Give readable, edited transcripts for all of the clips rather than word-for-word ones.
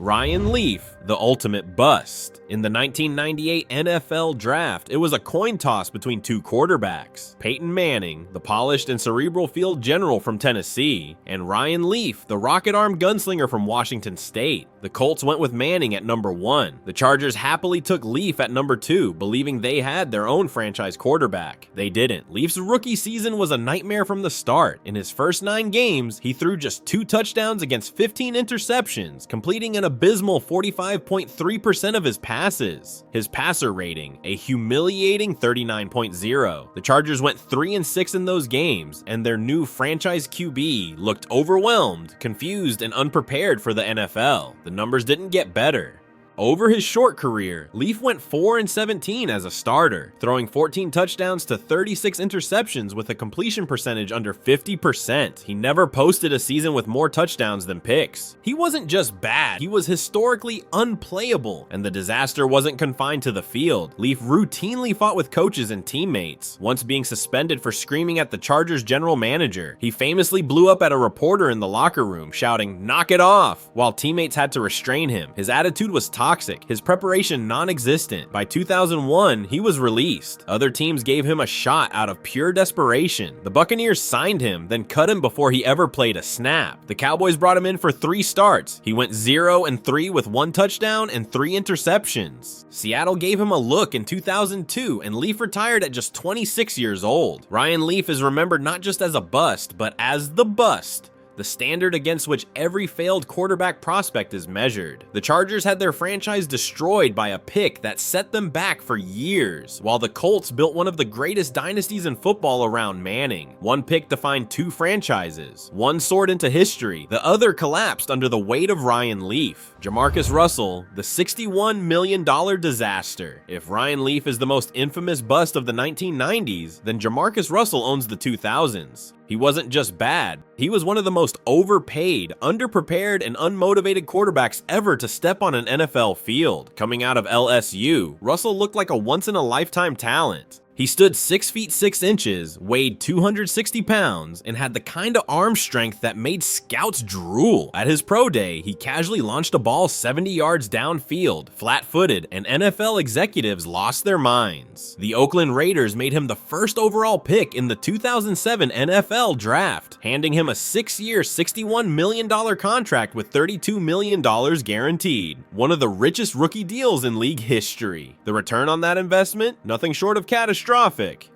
Ryan Leaf, the ultimate bust. In the 1998 NFL Draft, it was a coin toss between two quarterbacks, Peyton Manning, the polished and cerebral field general from Tennessee, and Ryan Leaf, the rocket-armed gunslinger from Washington State. The Colts went with Manning at number 1. The Chargers happily took Leaf at number 2, believing they had their own franchise quarterback. They didn't. Leaf's rookie season was a nightmare from the start. In his first 9 games, he threw just 2 touchdowns against 15 interceptions, completing an abysmal 45.3% of his passes. His passer rating, a humiliating 39.0. The Chargers went 3-6 in those games, and their new franchise QB looked overwhelmed, confused, and unprepared for the NFL. The numbers didn't get better. Over his short career, Leaf went 4-17 as a starter, throwing 14 touchdowns to 36 interceptions with a completion percentage under 50%. He never posted a season with more touchdowns than picks. He wasn't just bad, he was historically unplayable, and the disaster wasn't confined to the field. Leaf routinely fought with coaches and teammates, once being suspended for screaming at the Chargers general manager. He famously blew up at a reporter in the locker room, shouting, "Knock it off," while teammates had to restrain him. His attitude was toxic, his preparation non-existent. By 2001, he was released. Other teams gave him a shot out of pure desperation. The Buccaneers signed him, then cut him before he ever played a snap. The Cowboys brought him in for 3 starts. He went 0-3 with 1 touchdown and 3 interceptions. Seattle gave him a look in 2002, and Leaf retired at just 26 years old. Ryan Leaf is remembered not just as a bust, but as the bust, the standard against which every failed quarterback prospect is measured. The Chargers had their franchise destroyed by a pick that set them back for years, while the Colts built one of the greatest dynasties in football around Manning. One pick defined 2 franchises. One soared into history, the other collapsed under the weight of Ryan Leaf. JaMarcus Russell, the $61 million disaster. If Ryan Leaf is the most infamous bust of the 1990s, then JaMarcus Russell owns the 2000s. He wasn't just bad, he was one of the most overpaid, underprepared, and unmotivated quarterbacks ever to step on an NFL field. Coming out of LSU, Russell looked like a once-in-a-lifetime talent. He stood 6 feet 6 inches, weighed 260 pounds, and had the kind of arm strength that made scouts drool. At his pro day, he casually launched a ball 70 yards downfield, flat-footed, and NFL executives lost their minds. The Oakland Raiders made him the first overall pick in the 2007 NFL Draft, handing him a 6-year, $61 million contract with $32 million guaranteed. One of the richest rookie deals in league history. The return on that investment? Nothing short of catastrophic.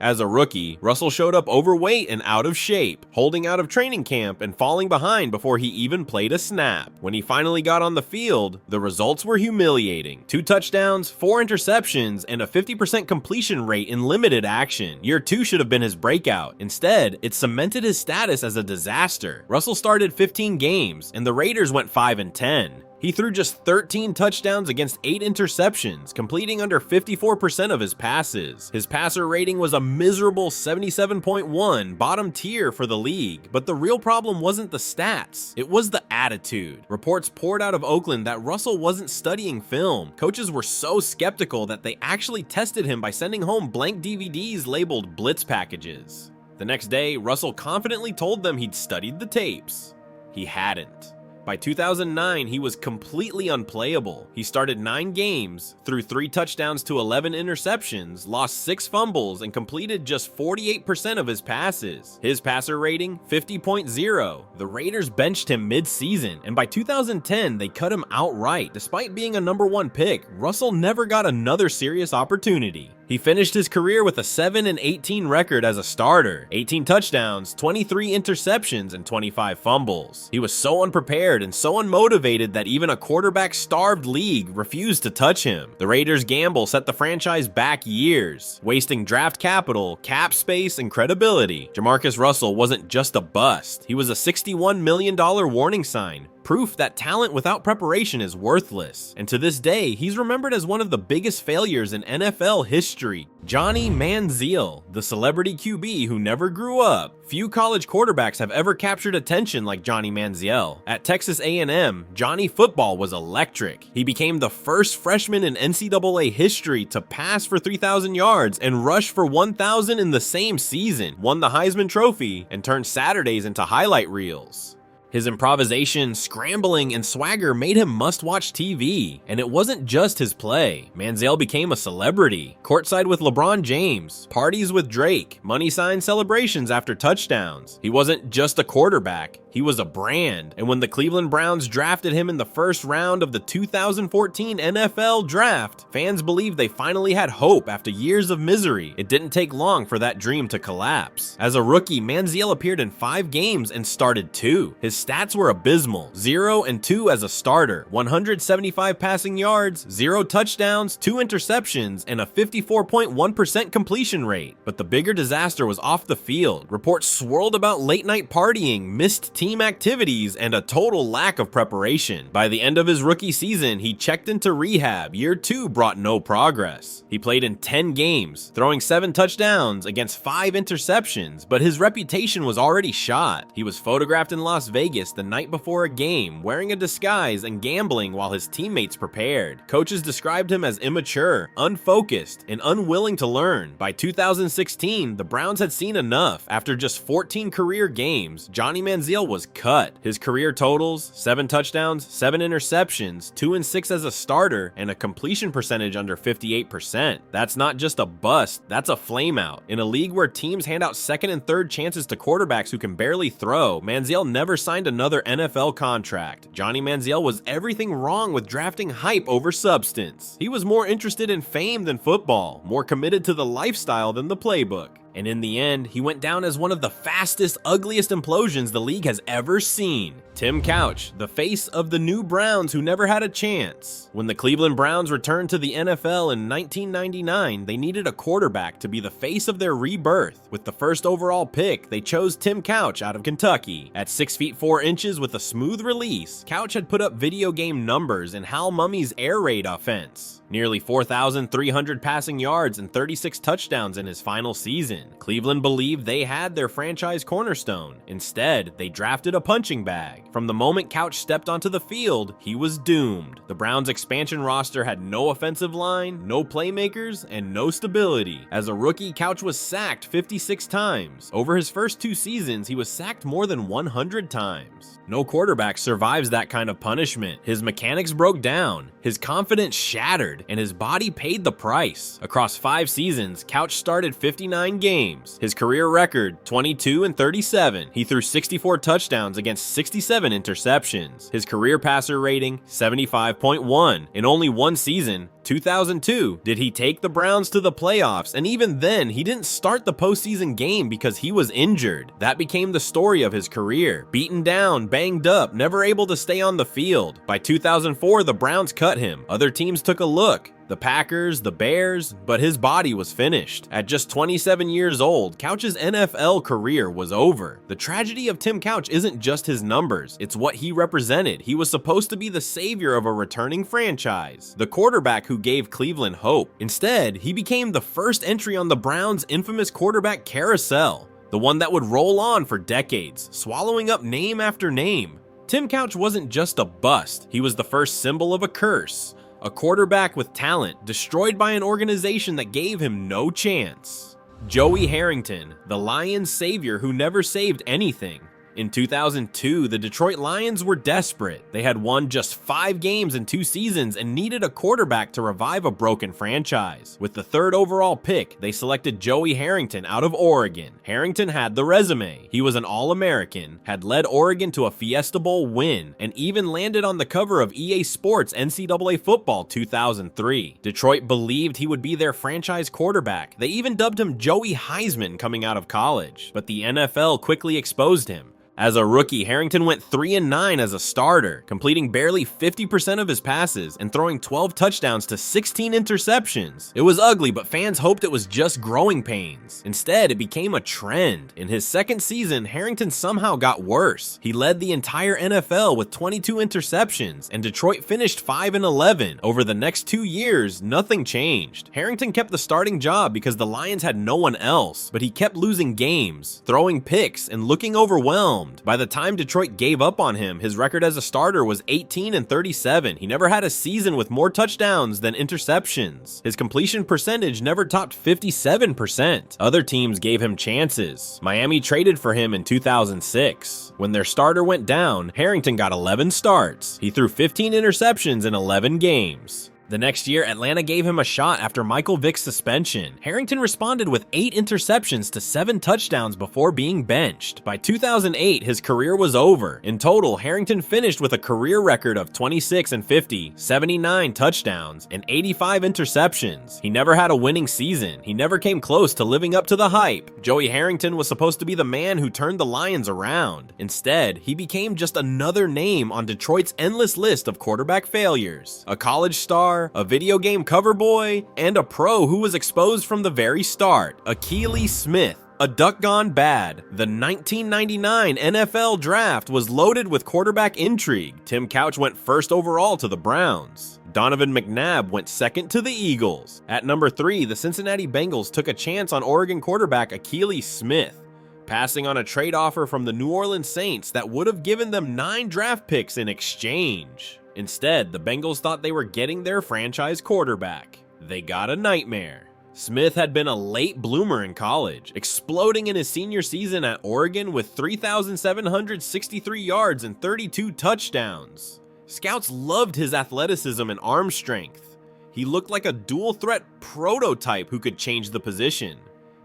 As a rookie, Russell showed up overweight and out of shape, holding out of training camp and falling behind before he even played a snap. When he finally got on the field, the results were humiliating. 2 touchdowns, 4 interceptions, and a 50% completion rate in limited action. Year 2 should have been his breakout. Instead, it cemented his status as a disaster. Russell started 15 games, and the Raiders went 5-10. He threw just 13 touchdowns against 8 interceptions, completing under 54% of his passes. His passer rating was a miserable 77.1, bottom tier for the league. But the real problem wasn't the stats, it was the attitude. Reports poured out of Oakland that Russell wasn't studying film. Coaches were so skeptical that they actually tested him by sending home blank DVDs labeled blitz packages. The next day, Russell confidently told them he'd studied the tapes. He hadn't. By 2009, he was completely unplayable. He started 9 games, threw 3 touchdowns to 11 interceptions, lost 6 fumbles, and completed just 48% of his passes. His passer rating, 50.0. The Raiders benched him mid-season, and by 2010, they cut him outright. Despite being a number 1 pick, Russell never got another serious opportunity. He finished his career with a 7-18 record as a starter, 18 touchdowns, 23 interceptions, and 25 fumbles. He was so unprepared and so unmotivated that even a quarterback-starved league refused to touch him. The Raiders' gamble set the franchise back years, wasting draft capital, cap space, and credibility. JaMarcus Russell wasn't just a bust. He was a $61 million warning sign, proof that talent without preparation is worthless. And to this day, he's remembered as one of the biggest failures in NFL history. Johnny Manziel, the celebrity QB who never grew up. Few college quarterbacks have ever captured attention like Johnny Manziel. At Texas A&M, Johnny football was electric. He became the first freshman in NCAA history to pass for 3,000 yards and rush for 1,000 in the same season, won the Heisman Trophy, and turned Saturdays into highlight reels. His improvisation, scrambling, and swagger made him must-watch TV, and it wasn't just his play. Manziel became a celebrity. Courtside with LeBron James, parties with Drake, money sign celebrations after touchdowns. He wasn't just a quarterback, he was a brand. And when the Cleveland Browns drafted him in the first round of the 2014 NFL Draft, fans believed they finally had hope after years of misery. It didn't take long for that dream to collapse. As a rookie, Manziel appeared in 5 games and started 2. His stats were abysmal: 0 and 2 as a starter, 175 passing yards, 0 touchdowns, 2 interceptions, and a 54.1% completion rate. But the bigger disaster was off the field. Reports swirled about late-night partying, missed team activities, and a total lack of preparation. By the end of his rookie season, he checked into rehab. Year 2 brought no progress. He played in 10 games, throwing 7 touchdowns against 5 interceptions, but his reputation was already shot. He was photographed in Las Vegas the night before a game, wearing a disguise and gambling while his teammates prepared. Coaches described him as immature, unfocused, and unwilling to learn. By 2016, the Browns had seen enough. After just 14 career games, Johnny Manziel was cut. His career totals: 7 touchdowns, 7 interceptions, 2 and 6 as a starter, and a completion percentage under 58%. That's not just a bust, that's a flameout. In a league where teams hand out second and third chances to quarterbacks who can barely throw, Manziel never signed another NFL contract. Johnny Manziel was everything wrong with drafting hype over substance. He was more interested in fame than football, more committed to the lifestyle than the playbook. And in the end, he went down as one of the fastest, ugliest implosions the league has ever seen. Tim Couch, the face of the new Browns who never had a chance. When the Cleveland Browns returned to the NFL in 1999, they needed a quarterback to be the face of their rebirth. With the first overall pick, they chose Tim Couch out of Kentucky. At 6 feet 4 inches with a smooth release, Couch had put up video game numbers in Hal Mummy's air raid offense. Nearly 4,300 passing yards and 36 touchdowns in his final season. Cleveland believed they had their franchise cornerstone. Instead, they drafted a punching bag. From the moment Couch stepped onto the field, he was doomed. The Browns' expansion roster had no offensive line, no playmakers, and no stability. As a rookie, Couch was sacked 56 times. Over his first 2 seasons, he was sacked more than 100 times. No quarterback survives that kind of punishment. His mechanics broke down, his confidence shattered, and his body paid the price. Across 5 seasons, Couch started 59 games. His career record: 22 and 37. He threw 64 touchdowns against 67 interceptions. His career passer rating: 75.1. In only 1 season, 2002, did he take the Browns to the playoffs, and even then, he didn't start the postseason game because he was injured. That became the story of his career. Beaten down, banged up, never able to stay on the field. By 2004, the Browns cut him. Other teams took a look. The Packers, the Bears, but his body was finished. At just 27 years old, Couch's NFL career was over. The tragedy of Tim Couch isn't just his numbers, it's what he represented. He was supposed to be the savior of a returning franchise, the quarterback who gave Cleveland hope. Instead, he became the first entry on the Browns' infamous quarterback carousel, the one that would roll on for decades, swallowing up name after name. Tim Couch wasn't just a bust, he was the first symbol of a curse. A quarterback with talent, destroyed by an organization that gave him no chance. Joey Harrington, the Lions' savior who never saved anything. In 2002, the Detroit Lions were desperate. They had won just 5 games in 2 seasons and needed a quarterback to revive a broken franchise. With the 3rd overall pick, they selected Joey Harrington out of Oregon. Harrington had the resume. He was an All-American, had led Oregon to a Fiesta Bowl win, and even landed on the cover of EA Sports NCAA Football 2003. Detroit believed he would be their franchise quarterback. They even dubbed him Joey Heisman coming out of college, but the NFL quickly exposed him. As a rookie, Harrington went 3-9 as a starter, completing barely 50% of his passes and throwing 12 touchdowns to 16 interceptions. It was ugly, but fans hoped it was just growing pains. Instead, it became a trend. In his 2nd season, Harrington somehow got worse. He led the entire NFL with 22 interceptions, and Detroit finished 5-11. Over the next 2 years, nothing changed. Harrington kept the starting job because the Lions had no one else, but he kept losing games, throwing picks, and looking overwhelmed. around. By the time Detroit gave up on him, his record as a starter was 18-37. He never had a season with more touchdowns than interceptions. His completion percentage never topped 57%. Other teams gave him chances. Miami traded for him in 2006. When their starter went down, Harrington got 11 starts. He threw 15 interceptions in 11 games. The next year, Atlanta gave him a shot after Michael Vick's suspension. Harrington responded with 8 interceptions to 7 touchdowns before being benched. By 2008, his career was over. In total, Harrington finished with a career record of 26-50, 79 touchdowns, and 85 interceptions. He never had a winning season. He never came close to living up to the hype. Joey Harrington was supposed to be the man who turned the Lions around. Instead, he became just another name on Detroit's endless list of quarterback failures. A college star, a video game cover boy, and a pro who was exposed from the very start. Akili Smith. A duck gone bad. The 1999 NFL Draft was loaded with quarterback intrigue. Tim Couch went first overall to the Browns. Donovan McNabb went second to the Eagles. At number 3, the Cincinnati Bengals took a chance on Oregon quarterback Akili Smith, passing on a trade offer from the New Orleans Saints that would have given them 9 draft picks in exchange. Instead, the Bengals thought they were getting their franchise quarterback. They got a nightmare. Smith had been a late bloomer in college, exploding in his senior season at Oregon with 3,763 yards and 32 touchdowns. Scouts loved his athleticism and arm strength. He looked like a dual-threat prototype who could change the position.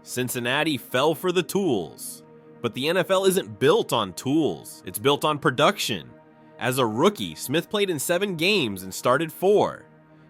Cincinnati fell for the tools. But the NFL isn't built on tools, it's built on production. As a rookie, Smith played in 7 games and started 4.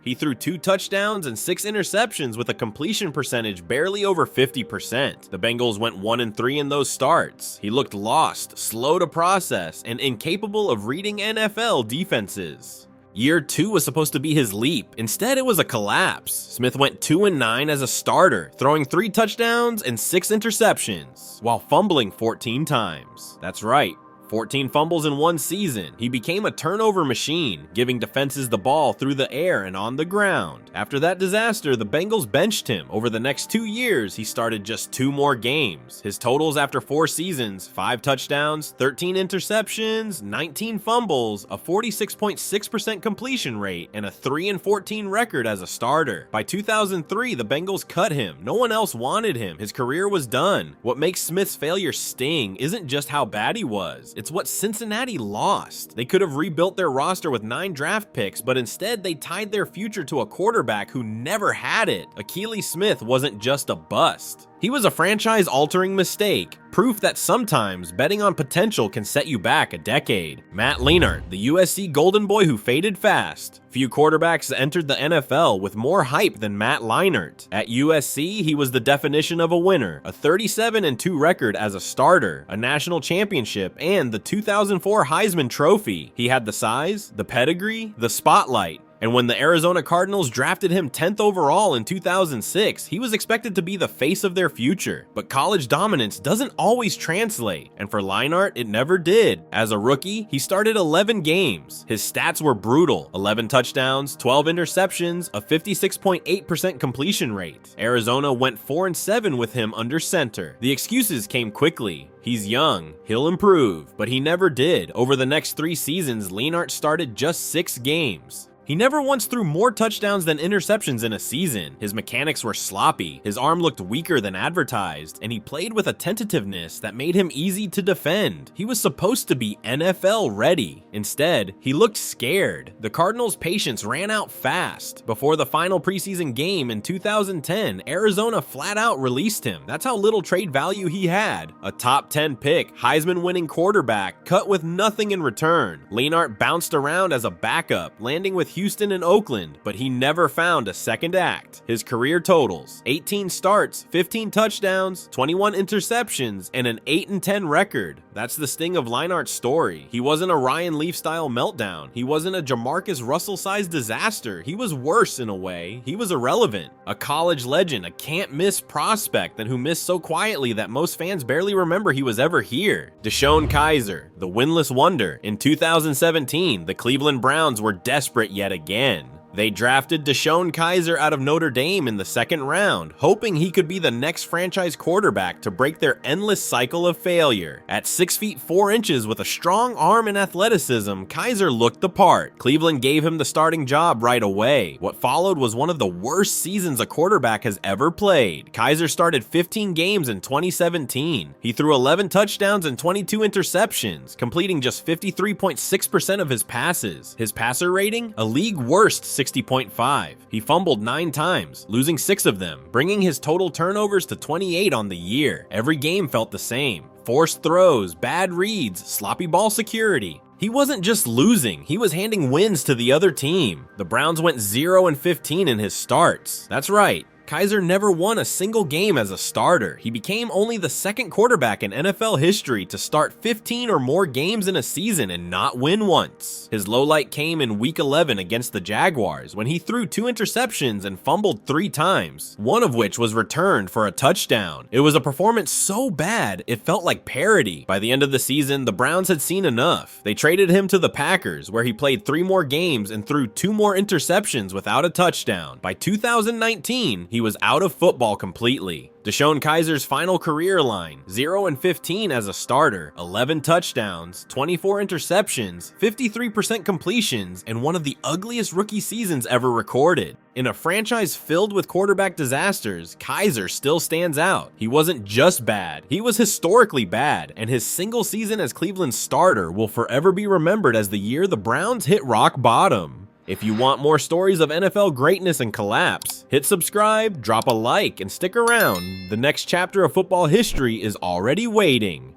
He threw 2 touchdowns and 6 interceptions with a completion percentage barely over 50%. The Bengals went 1-3 in those starts. He looked lost, slow to process, and incapable of reading NFL defenses. Year 2 was supposed to be his leap. Instead, it was a collapse. Smith went 2-9 as a starter, throwing 3 touchdowns and 6 interceptions, while fumbling 14 times. That's right, 14 fumbles in one season. He became a turnover machine, giving defenses the ball through the air and on the ground. After that disaster, the Bengals benched him. Over the next 2 years, he started just 2 more games. His totals after 4 seasons: 5 touchdowns, 13 interceptions, 19 fumbles, a 46.6% completion rate, and a 3-14 record as a starter. By 2003, the Bengals cut him. No one else wanted him. His career was done. What makes Smith's failure sting isn't just how bad he was. It's what Cincinnati lost. They could have rebuilt their roster with 9 draft picks, but instead they tied their future to a quarterback who never had it. Akili Smith wasn't just a bust. He was a franchise-altering mistake, proof that sometimes betting on potential can set you back a decade. Matt Leinart, the USC Golden Boy who faded fast. Few quarterbacks entered the NFL with more hype than Matt Leinart. At USC, he was the definition of a winner, a 37-2 record as a starter, a national championship, and the 2004 Heisman Trophy. He had the size, the pedigree, the spotlight. And when the Arizona Cardinals drafted him 10th overall in 2006, he was expected to be the face of their future. But college dominance doesn't always translate, and for Leinart, it never did. As a rookie, he started 11 games. His stats were brutal: 11 touchdowns, 12 interceptions, a 56.8% completion rate. Arizona went 4-7 with him under center. The excuses came quickly. He's young, he'll improve, but he never did. Over the next 3 seasons, Leinart started just 6 games. He never once threw more touchdowns than interceptions in a season. His mechanics were sloppy, his arm looked weaker than advertised, and he played with a tentativeness that made him easy to defend. He was supposed to be NFL ready. Instead, he looked scared. The Cardinals' patience ran out fast. Before the final preseason game in 2010, Arizona flat out released him. That's how little trade value he had. A top 10 pick, Heisman-winning quarterback, cut with nothing in return. Leinart bounced around as a backup, landing with Houston and Oakland, but he never found a second act. His career totals: 18 starts, 15 touchdowns, 21 interceptions, and an 8-10 record. That's the sting of Leinart's story. He wasn't a Ryan Leaf-style meltdown. He wasn't a JaMarcus Russell-sized disaster. He was worse in a way. He was irrelevant. A college legend, a can't-miss prospect, and who missed so quietly that most fans barely remember he was ever here. DeShone Kizer, the winless wonder. In 2017, the Cleveland Browns were desperate yet again. They drafted DeShone Kizer out of Notre Dame in the second round, hoping he could be the next franchise quarterback to break their endless cycle of failure. At 6 feet 4 inches with a strong arm and athleticism, Kizer looked the part. Cleveland gave him the starting job right away. What followed was one of the worst seasons a quarterback has ever played. Kizer started 15 games in 2017. He threw 11 touchdowns and 22 interceptions, completing just 53.6% of his passes. His passer rating? A league worst 60.5. He fumbled 9 times, losing 6 of them, bringing his total turnovers to 28 on the year. Every game felt the same. Forced throws, bad reads, sloppy ball security. He wasn't just losing, he was handing wins to the other team. The Browns went 0-15 in his starts. That's right. Kizer never won a single game as a starter. He became only the second quarterback in NFL history to start 15 or more games in a season and not win once. His lowlight came in Week 11 against the Jaguars when he threw 2 interceptions and fumbled 3 times, one of which was returned for a touchdown. It was a performance so bad, it felt like parody. By the end of the season, the Browns had seen enough. They traded him to the Packers, where he played 3 more games and threw 2 more interceptions without a touchdown. By 2019, he was out of football completely. DeShone Kizer's final career line: 0-15 as a starter, 11 touchdowns, 24 interceptions, 53% completions, and one of the ugliest rookie seasons ever recorded. In a franchise filled with quarterback disasters, Kizer still stands out. He wasn't just bad, he was historically bad, and his single season as Cleveland's starter will forever be remembered as the year the Browns hit rock bottom. If you want more stories of NFL greatness and collapse, hit subscribe, drop a like, and stick around. The next chapter of football history is already waiting.